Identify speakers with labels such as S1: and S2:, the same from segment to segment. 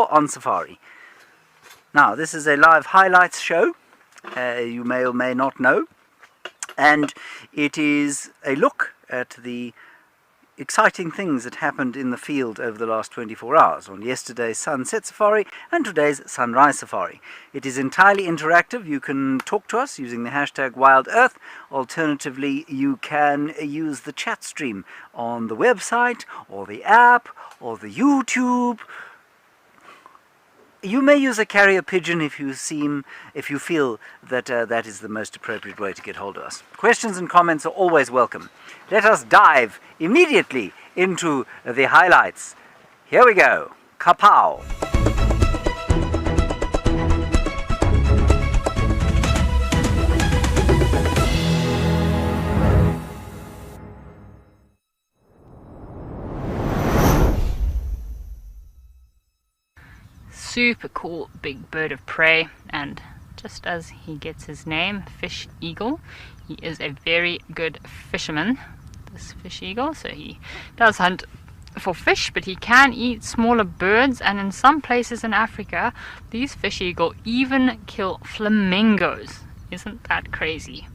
S1: OnSafari. Now, this is a live highlights show, you may or may not know, and it is a look at the exciting things that happened in the field over the last 24 hours on yesterday's sunset safari and today's sunrise safari. It is entirely interactive. You can talk to us using the hashtag WildEarth. Alternatively, you can use the chat stream on the website or the app or the YouTube. You may use a carrier pigeon if you feel that that is the most appropriate way to get hold of us. Questions and comments are always welcome. Let us dive immediately into the highlights. Here we go. Kapow!
S2: Super cool big bird of prey, and just as he gets his name, fish eagle, he is a very good fisherman, this fish eagle. So he does hunt for fish, but he can eat smaller birds, and in some places in Africa these fish eagle even kill flamingos. Isn't that crazy?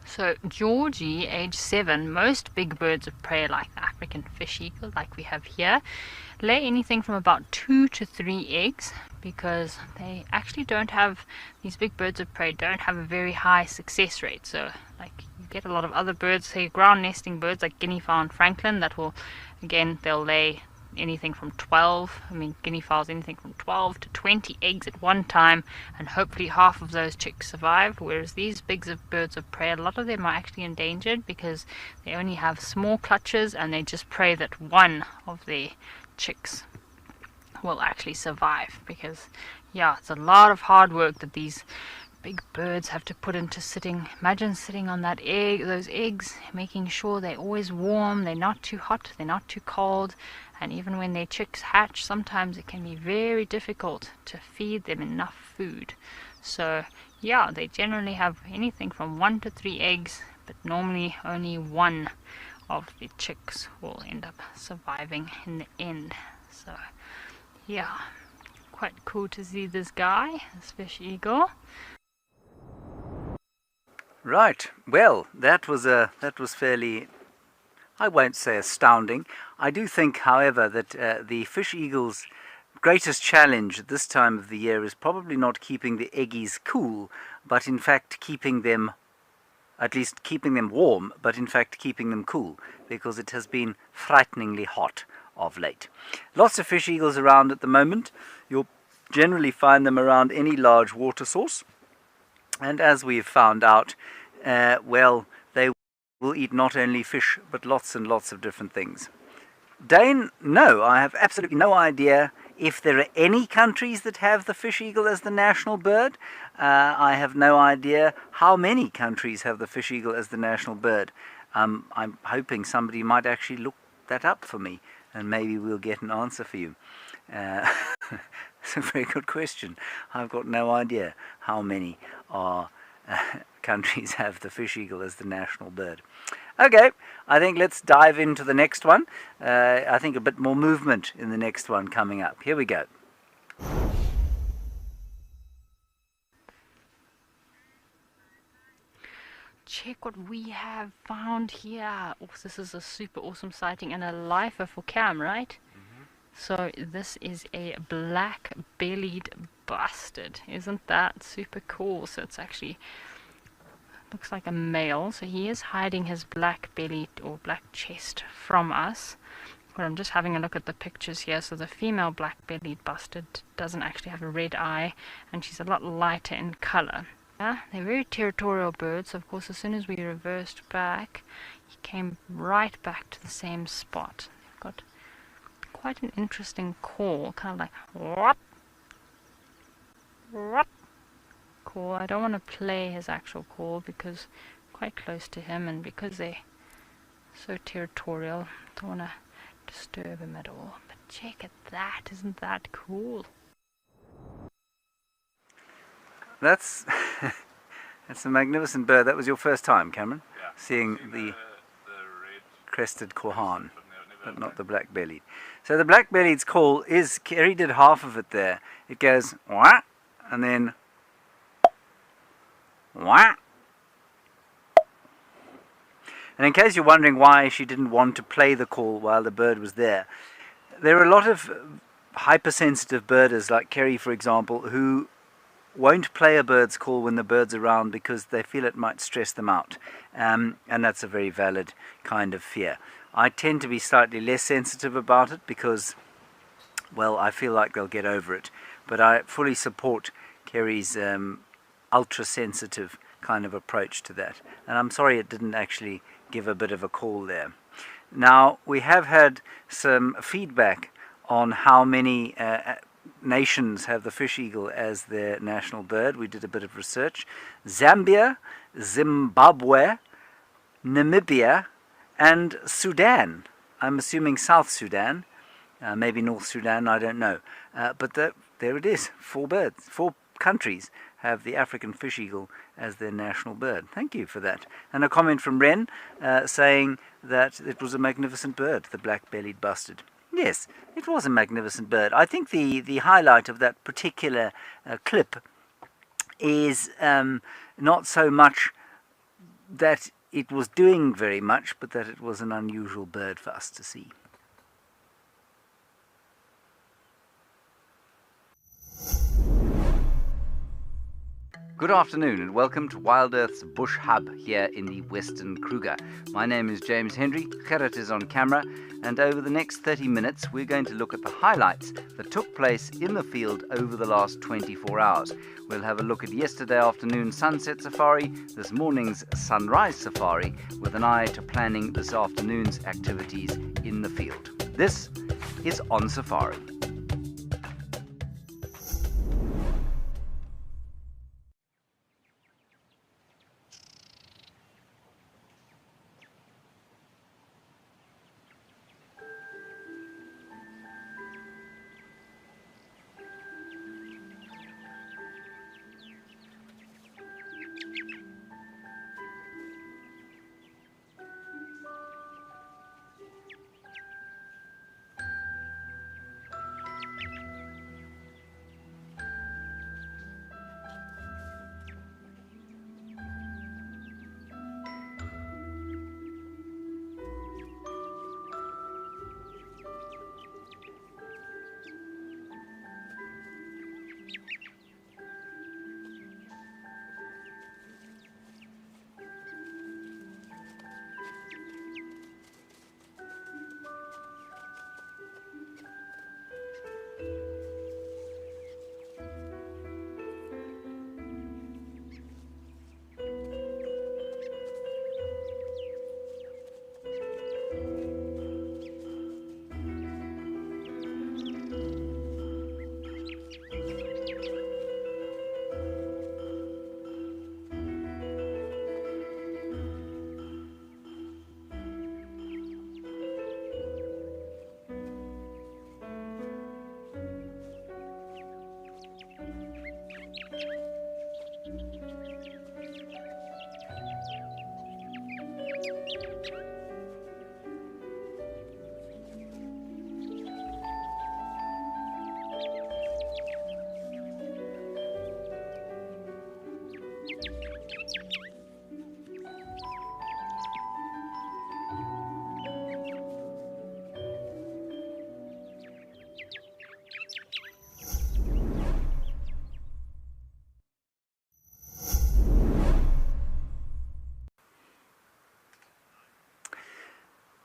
S2: So Georgie, age 7, most big birds of prey like the African fish eagle like we have here lay anything from about 2 to 3 eggs, because they actually don't have, these big birds of prey don't have a very high success rate. So like you get a lot of other birds, say ground nesting birds like guinea fowl and francolin, that will, again, they'll lay anything from 12, guinea fowls, anything from 12 to 20 eggs at one time, and hopefully half of those chicks survive. Whereas these birds of prey, a lot of them are actually endangered because they only have small clutches, and they just pray that one of their chicks will actually survive, because it's a lot of hard work that these big birds have to put into sitting. Imagine sitting on that egg, those eggs, making sure they're always warm, they're not too hot, they're not too cold. And even when their chicks hatch, sometimes it can be very difficult to feed them enough food. So they generally have anything from 1 to 3 eggs, but normally only one of the chicks will end up surviving in the end. So quite cool to see this guy, this fish eagle.
S1: Right. Well, that was fairly, I won't say astounding. I do think, however, that the fish eagle's greatest challenge at this time of the year is probably not keeping the eggies cool, but in fact keeping them warm, but in fact keeping them cool, because it has been frighteningly hot of late. Lots of fish eagles around at the moment. You'll generally find them around any large water source, and as we've found out, they will eat not only fish but lots and lots of different things. Dane, no, I have absolutely no idea if there are any countries that have the fish eagle as the national bird. I have no idea how many countries have the fish eagle as the national bird. I'm hoping somebody might actually look that up for me, and maybe we'll get an answer for you. It's a very good question. I've got no idea how many countries have the fish eagle as the national bird. Okay, I think let's dive into the next one. I think a bit more movement in the next one coming up. Here we go.
S2: Check what we have found here. Oh, this is a super awesome sighting and a lifer for Cam, right? So this is a black-bellied bustard. Isn't that super cool? So it's actually looks like a male, so he is hiding his black belly or black chest from us. But I'm just having a look at the pictures here. So the female black-bellied bustard doesn't actually have a red eye, and she's a lot lighter in color. They're very territorial birds. Of course, as soon as we reversed back, he came right back to the same spot. They've got quite an interesting call, kind of like what? Call. I don't want to play his actual call because I'm quite close to him, and because they're so territorial, I don't want to disturb him at all. But check at that, isn't that cool?
S1: That's a magnificent bird. That was your first time, Cameron?
S3: Yeah.
S1: Seeing the
S3: red
S1: crested Korhan, but not the black-bellied. So the black-bellied's call is, Kerry did half of it there. It goes wah, and then wah. And in case you're wondering why she didn't want to play the call while the bird was there are a lot of hypersensitive birders, like Kerry for example, who won't play a bird's call when the bird's around because they feel it might stress them out. And that's a very valid kind of fear. I tend to be slightly less sensitive about it because, well, I feel like they'll get over it. But I fully support Kerry's ultra-sensitive kind of approach to that. And I'm sorry it didn't actually give a bit of a call there. Now, we have had some feedback on how many nations have the fish eagle as their national bird. We did a bit of research. Zambia, Zimbabwe, Namibia, and Sudan. I'm assuming South Sudan, maybe North Sudan, I don't know. But there it is, 4 birds, 4 countries have the African fish eagle as their national bird. Thank you for that. And a comment from Ren saying that it was a magnificent bird, the black-bellied bustard. Yes, it was a magnificent bird. I think the highlight of that particular clip is not so much that it was doing very much, but that it was an unusual bird for us to see. Good afternoon and welcome to Wild Earth's Bush Hub here in the Western Kruger. My name is James Henry, Gerrit is on camera, and over the next 30 minutes we're going to look at the highlights that took place in the field over the last 24 hours. We'll have a look at yesterday afternoon's sunset safari, this morning's sunrise safari, with an eye to planning this afternoon's activities in the field. This is OnSafari.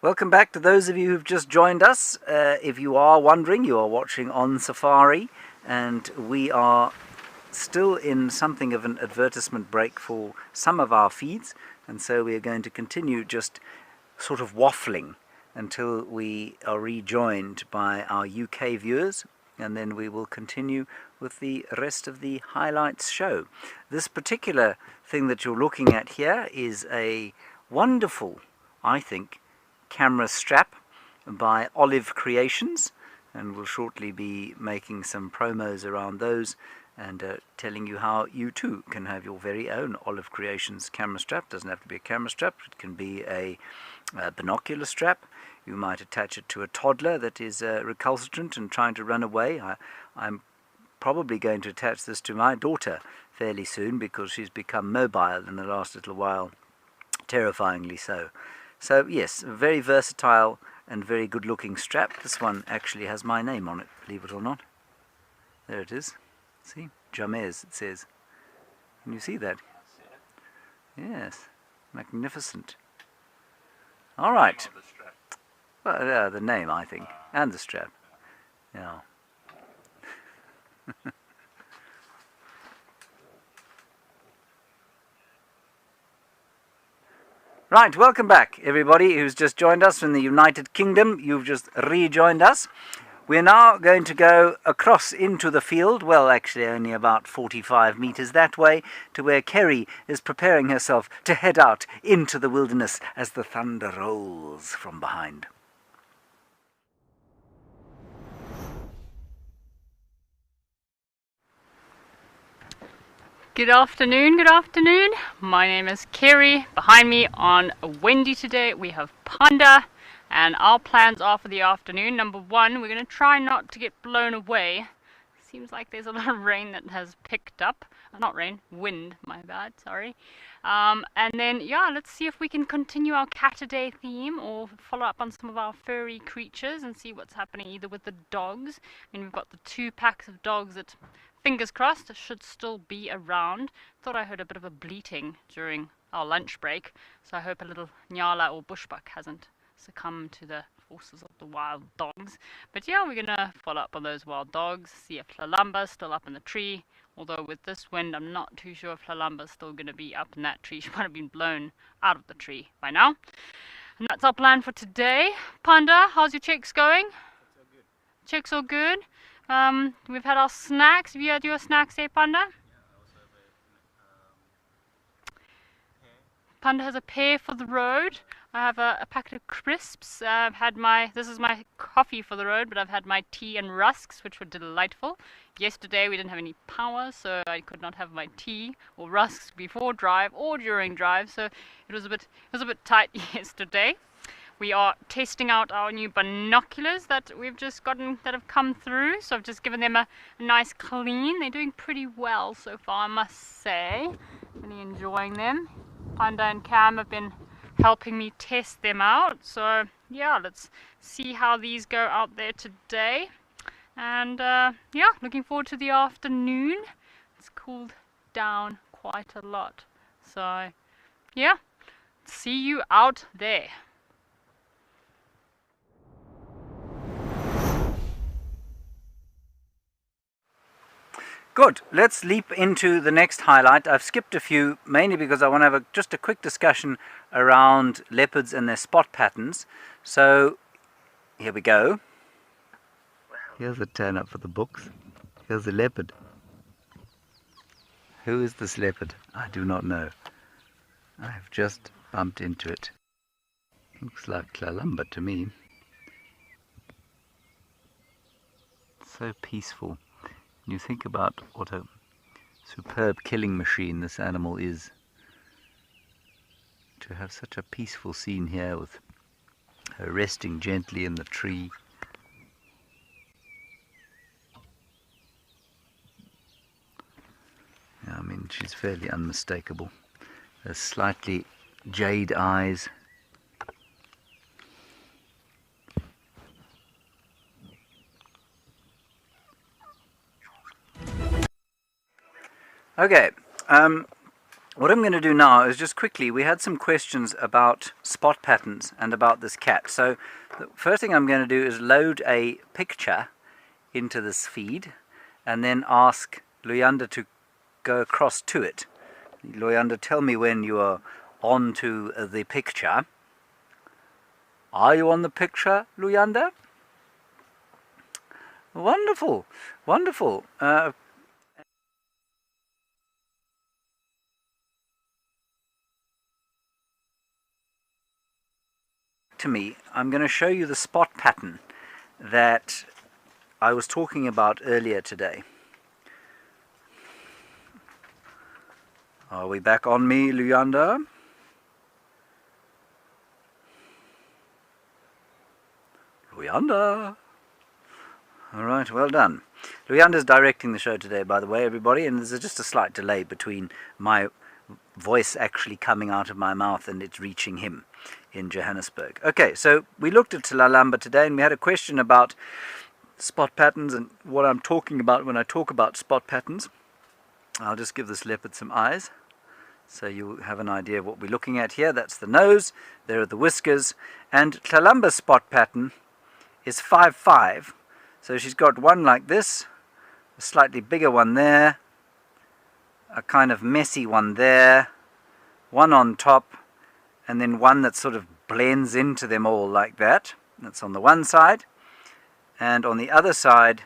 S1: Welcome back to those of you who've just joined us. If you are wondering, you are watching OnSafari, and we are still in something of an advertisement break for some of our feeds, and so we are going to continue just sort of waffling until we are rejoined by our UK viewers, and then we will continue with the rest of the highlights show. This particular thing that you're looking at here is a wonderful, I think, camera strap by Olive Creations, and we'll shortly be making some promos around those and telling you how you too can have your very own Olive Creations camera strap. Doesn't have to be a camera strap, it can be a binocular strap, You might attach it to a toddler that is recalcitrant and trying to run away. I'm probably going to attach this to my daughter fairly soon because she's become mobile in the last little while, terrifyingly so. So yes, a very versatile and very good looking strap. This one actually has my name on it, believe it or not. There it is. See? Jamez, it says. Can you see that? Yes. Magnificent. All right. Well, the name, I think, and the strap. Yeah. Right, welcome back, everybody who's just joined us from the United Kingdom. You've just rejoined us. We're now going to go across into the field, well, actually only about 45 meters that way, to where Kerry is preparing herself to head out into the wilderness as the thunder rolls from behind.
S2: Good afternoon, good afternoon. My name is Kerry. Behind me on Wendy today we have Panda, and our plans are for the afternoon. Number one, we're going to try not to get blown away. Seems like there's a lot of rain that has picked up. Not rain, wind, my bad, sorry. And then, yeah, let's see if we can continue our Catterday theme or follow up on some of our furry creatures and see what's happening either with the dogs. I mean, we've got the 2 packs of dogs that, fingers crossed, should still be around. Thought I heard a bit of a bleating during our lunch break, so I hope a little Nyala or bushbuck hasn't succumbed to the forces of the wild dogs. But yeah, we're gonna follow up on those wild dogs, see if Lalamba's still up in the tree. Although with this wind, I'm not too sure if Lalamba's still gonna be up in that tree. She might have been blown out of the tree by now. And that's our plan for today. Panda, how's your checks going?
S3: It's all good.
S2: Checks all good. We've had our snacks. Have you had your snacks, eh, Panda?
S3: Yeah, I also have a pear.
S2: Panda has a pear for the road. I have a packet of crisps. I've had this is my coffee for the road, but I've had my tea and rusks, which were delightful. Yesterday we didn't have any power, so I could not have my tea or rusks before drive or during drive, so it was a bit tight yesterday. We are testing out our new binoculars that we've just gotten, that have come through, so I've just given them a nice clean. They're doing pretty well so far, I must say. Really enjoying them. Panda and Cam have been helping me test them out, so yeah, let's see how these go out there today. And yeah, looking forward to the afternoon. It's cooled down quite a lot, so yeah, see you out there.
S1: Good. Let's leap into the next highlight. I've skipped a few, mainly because I want to have just a quick discussion around leopards and their spot patterns. So, here we go. Here's the turn up for the books. Here's the leopard. Who is this leopard? I do not know. I've just bumped into it. Looks like Lalamba to me. So peaceful. You think about what a superb killing machine this animal is. To have such a peaceful scene here with her resting gently in the tree. I mean, she's fairly unmistakable. Her slightly jade eyes. Okay, what I'm going to do now is just quickly, we had some questions about spot patterns and about this cat. So the first thing I'm going to do is load a picture into this feed and then ask Luyanda to go across to it. Luyanda, tell me when you are on to the picture. Are you on the picture, Luyanda? Wonderful, wonderful. To me, I'm going to show you the spot pattern that I was talking about earlier today. Are we back on me, Luyanda? Luyanda. All right, well done. Luyanda's directing the show today, by the way, everybody, and there's just a slight delay between my voice actually coming out of my mouth and it reaching him in Johannesburg. Okay, so we looked at Tlalamba today, and we had a question about spot patterns and what I'm talking about when I talk about spot patterns. I'll just give this leopard some eyes so you'll have an idea of what we're looking at here. That's the nose, there are the whiskers, and Tlalamba's spot pattern is 5-5. So she's got one like this, a slightly bigger one there, a kind of messy one there, one on top, and then one that sort of blends into them all like that. That's on the one side. And on the other side,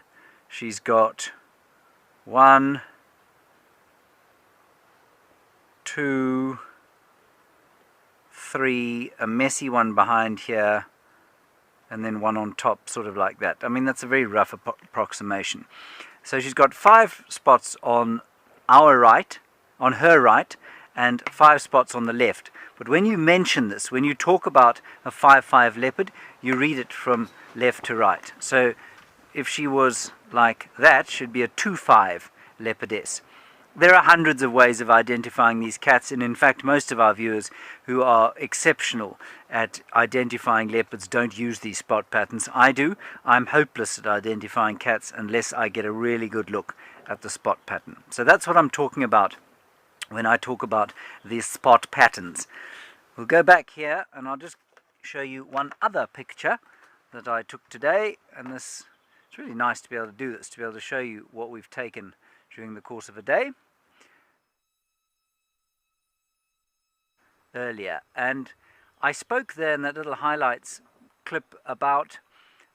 S1: she's got 1, 2, 3, a messy one behind here, and then one on top, sort of like that. I mean, that's a very rough approximation. So she's got 5 spots on our right, on her right, and 5 spots on the left. But when you mention this, when you talk about a 5-5 leopard, you read it from left to right. So if she was like that, she'd be a 2-5 leopardess. There are hundreds of ways of identifying these cats, and in fact most of our viewers who are exceptional at identifying leopards don't use these spot patterns. I do. I'm hopeless at identifying cats unless I get a really good look at the spot pattern. So that's what I'm talking about when I talk about these spot patterns. We'll go back here and I'll just show you one other picture that I took today, and it's really nice to be able to do this, to be able to show you what we've taken during the course of a day. Earlier, and I spoke there in that little highlights clip about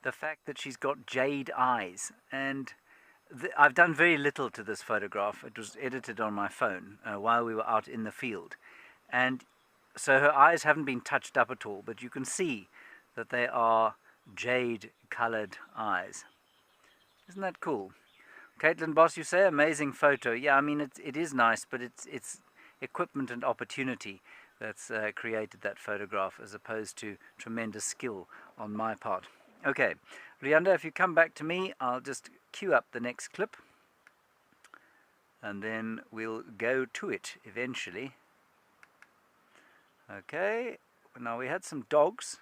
S1: the fact that she's got jade eyes, and I've done very little to this photograph. It was edited on my phone while we were out in the field, and so her eyes haven't been touched up at all, but you can see that they are jade colored eyes. Isn't that cool? Caitlin Boss, you say amazing photo. Yeah, I mean it is nice, but it's equipment and opportunity that's created that photograph, as opposed to tremendous skill on my part. Okay, Luyanda, if you come back to me, I'll just cue up the next clip, and then we'll go to it eventually. Okay, now we had some dogs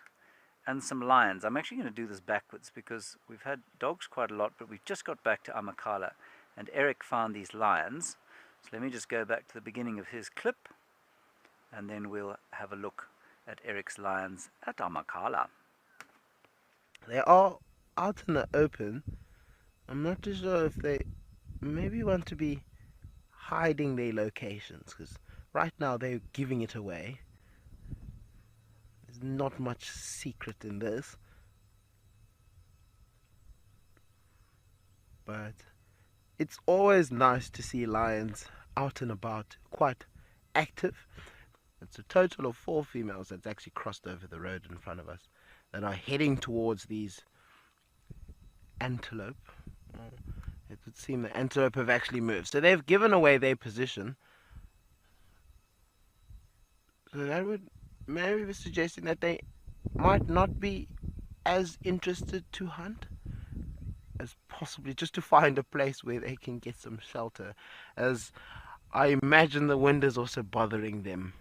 S1: and some lions. I'm actually going to do this backwards because we've had dogs quite a lot, but we've just got back to Amakhala, and Eric found these lions. So let me just go back to the beginning of his clip, and then we'll have a look at Eric's lions at Amakhala.
S4: They are out in the open. I'm not too sure if they maybe want to be hiding their locations, because right now they're giving it away. There's not much secret in this. But it's always nice to see lions out and about, quite active. It's a total of 4 females that's actually crossed over the road in front of us that are heading towards these antelope. It would seem the antelope have actually moved. So they've given away their position. So that would maybe be suggesting that they might not be as interested to hunt as possibly just to find a place where they can get some shelter, as I imagine the wind is also bothering them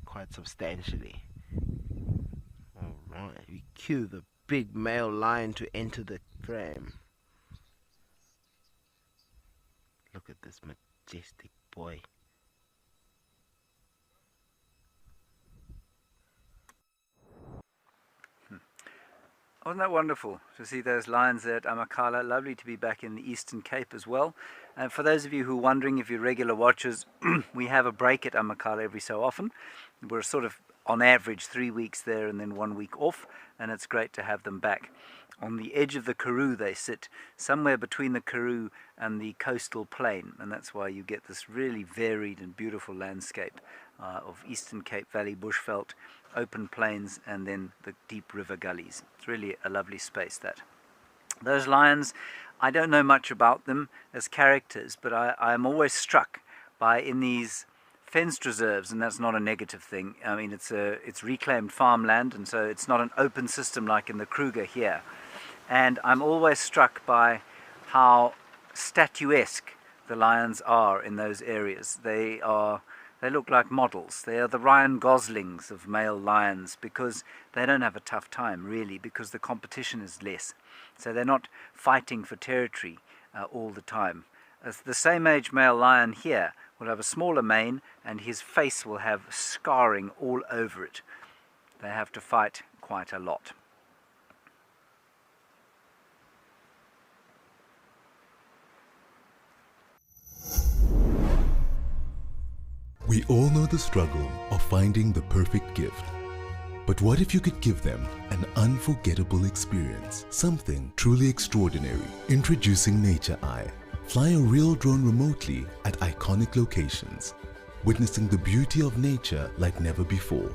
S4: quite substantially. Alright, we cue the big male lion to enter the frame. Look at this majestic boy.
S1: Wasn't that wonderful to see those lions there at Amakhala? Lovely to be back in the Eastern Cape as well. And for those of you who are wondering, if you're regular watchers, we have a break at Amakhala every so often. We're sort of on average 3 weeks there and then 1 week off, and it's great to have them back. On the edge of the Karoo they sit, somewhere between the Karoo and the coastal plain, and that's why you get this really varied and beautiful landscape of Eastern Cape Valley bushveld, open plains, and then the deep river gullies. It's really a lovely space, that. Those lions, I don't know much about them as characters, but I'm always struck by, in these fenced reserves, and that's not a negative thing. I mean, it's reclaimed farmland, and so it's not an open system like in the Kruger here. And I'm always struck by how statuesque the lions are in those areas. They look like models. They are the Ryan Goslings of male lions because they don't have a tough time, really, because the competition is less. So they're not fighting for territory all the time. As the same age male lion here will have a smaller mane and his face will have scarring all over it. They have to fight quite a lot.
S5: We all know the struggle of finding the perfect gift. But what if you could give them an unforgettable experience? Something truly extraordinary. Introducing Nature Eye. Fly a real drone remotely at iconic locations, witnessing the beauty of nature like never before.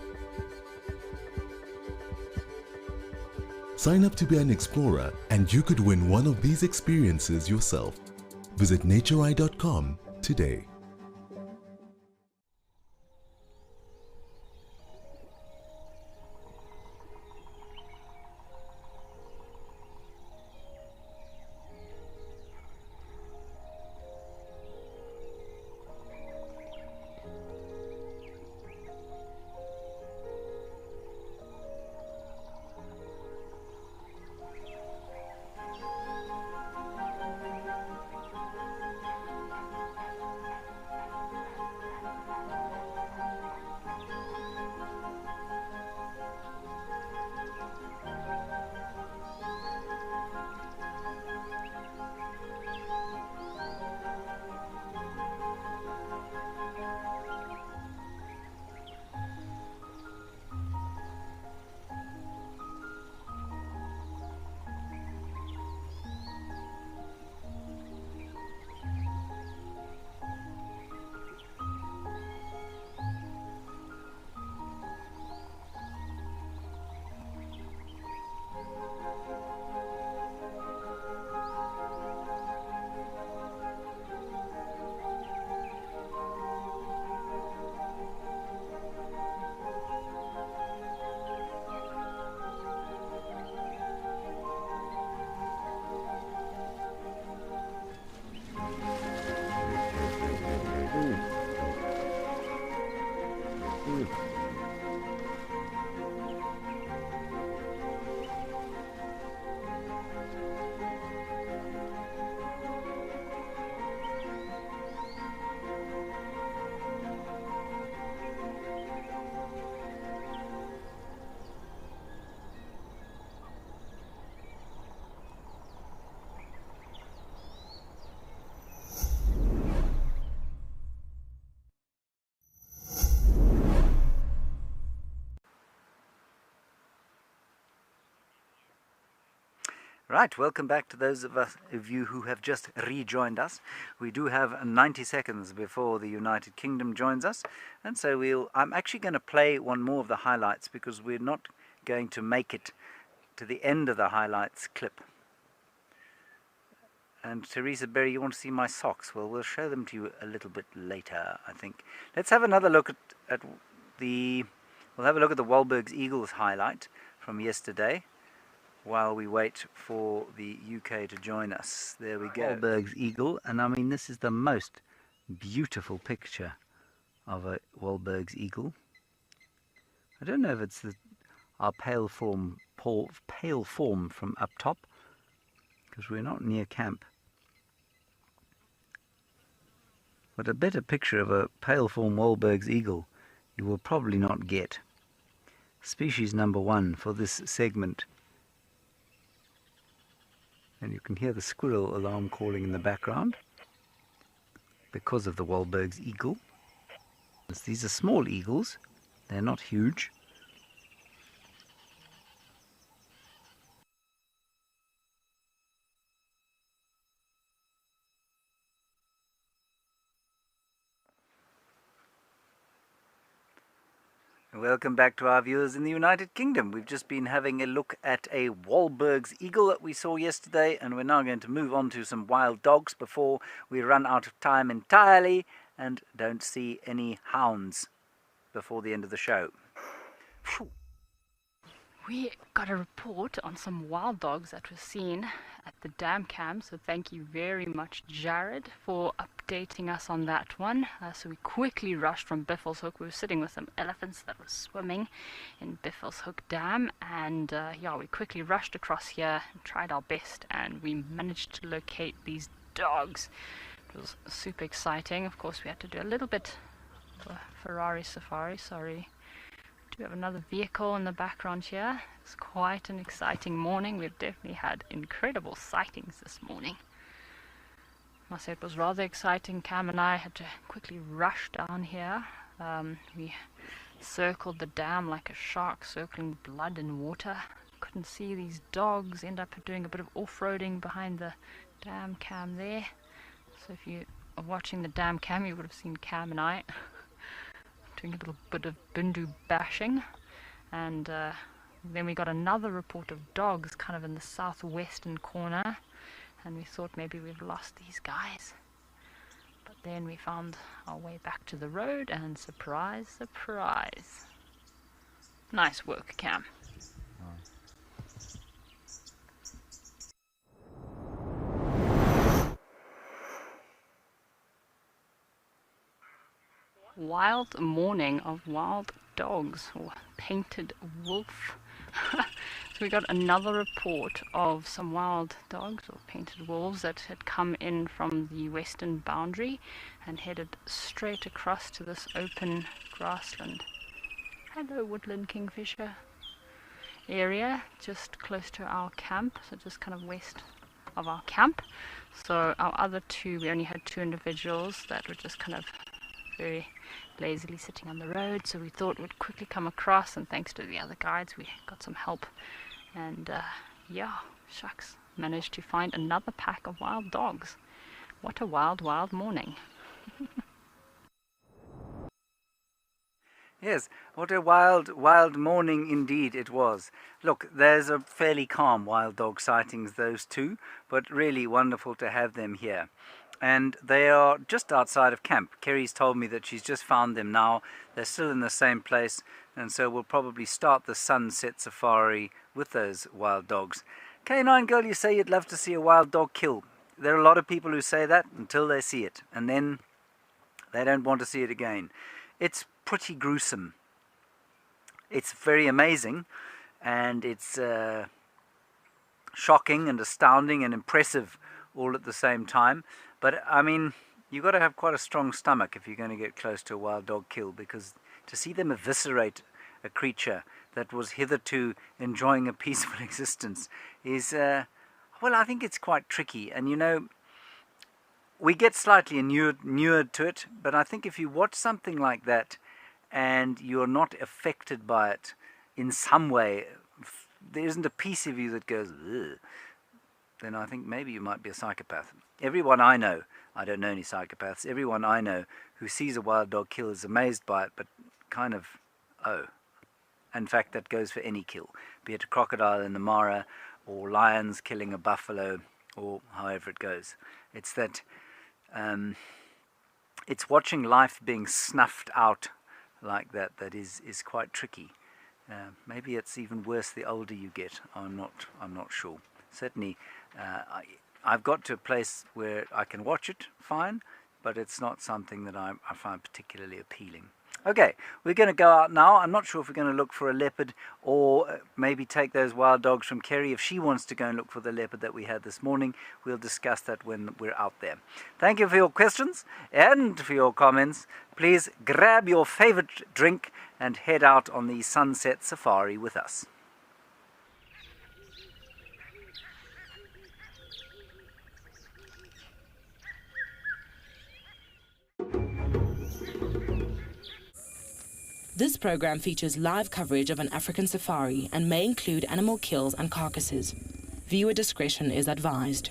S5: Sign up to be an explorer and you could win one of these experiences yourself. Visit natureeye.com today.
S1: Right, welcome back to those of you who have just rejoined us. We do have 90 seconds before the United Kingdom joins us, and so I'm actually going to play one more of the highlights because we're not going to make it to the end of the highlights clip. And Teresa Berry, you want to see my socks? Well, we'll show them to you a little bit later, I think. Let's have another look at the... We'll have a look at the Wahlberg's Eagles highlight from yesterday, while we wait for the UK to join us. There we go. Wahlberg's Eagle, and I mean this is the most beautiful picture of a Wahlberg's Eagle. I don't know if it's our pale form from up top, because we're not near camp. But a better picture of a pale form Wahlberg's Eagle you will probably not get. Species number 1 for this segment. And you can hear the squirrel alarm calling in the background because of the Wahlberg's eagle. These are small eagles, they're not huge. Welcome back to our viewers in the United Kingdom. We've just been having a look at a Wahlberg's eagle that we saw yesterday, and we're now going to move on to some wild dogs before we run out of time entirely and don't see any hounds before the end of the show.
S2: We got a report on some wild dogs that were seen at the dam cam, so thank you very much, Jared, for updating us on that one. So we quickly rushed from Biffelshoek. We were sitting with some elephants that were swimming in Biffelshoek Dam, and we quickly rushed across here and tried our best, and we managed to locate these dogs. It was super exciting. Of course, we had to do a little bit of a Ferrari safari, sorry. We have another vehicle in the background here. It's quite an exciting morning. We've definitely had incredible sightings this morning. I must say it was rather exciting. Cam and I had to quickly rush down here. We circled the dam like a shark circling blood and water. Couldn't see these dogs. End up doing a bit of off-roading behind the dam cam there. So if you are watching the dam cam, you would have seen Cam and I doing a little bit of bindu bashing, and then we got another report of dogs kind of in the southwestern corner, and we thought maybe we've lost these guys, but then we found our way back to the road, and surprise, surprise. Nice work, Cam. Wild morning of wild dogs, or painted wolf. So we got another report of some wild dogs or painted wolves that had come in from the western boundary and headed straight across to this open grassland. Hello, woodland kingfisher area, just close to our camp, so just kind of west of our camp. So our other two, we only had two individuals that were just kind of very lazily sitting on the road, so we thought we'd quickly come across, and thanks to the other guides we got some help, and shucks, managed to find another pack of wild dogs. What a wild morning.
S1: Yes, what a wild morning indeed it was. Look, there's a fairly calm wild dog sightings, those two, but really wonderful to have them here. And they are just outside of camp. Kerry's told me that she's just found them now. They're still in the same place, and so we'll probably start the sunset safari with those wild dogs. K9 girl, you say you'd love to see a wild dog kill. There are a lot of people who say that until they see it, and then they don't want to see it again. It's pretty gruesome. It's very amazing, and it's shocking and astounding and impressive all at the same time. But I mean, you've got to have quite a strong stomach if you're going to get close to a wild dog kill, because to see them eviscerate a creature that was hitherto enjoying a peaceful existence is, well, I think it's quite tricky. And you know, we get slightly inured to it, but I think if you watch something like that and you're not affected by it in some way, there isn't a piece of you that goes, ugh, then I think maybe you might be a psychopath. Everyone I know, I don't know any psychopaths, everyone I know who sees a wild dog kill is amazed by it, but kind of, oh. In fact, that goes for any kill, be it a crocodile in the Mara, or lions killing a buffalo, or however it goes. It's that, it's watching life being snuffed out like that is quite tricky. Maybe it's even worse the older you get. I'm not sure. Certainly, I've got to a place where I can watch it fine, but it's not something that I find particularly appealing. Okay, we're going to go out now. I'm not sure if we're going to look for a leopard or maybe take those wild dogs from Kerry. If she wants to go and look for the leopard that we had this morning, we'll discuss that when we're out there. Thank you for your questions and for your comments. Please grab your favorite drink and head out on the sunset safari with us.
S6: This program features live coverage of an African safari and may include animal kills and carcasses. Viewer discretion is advised.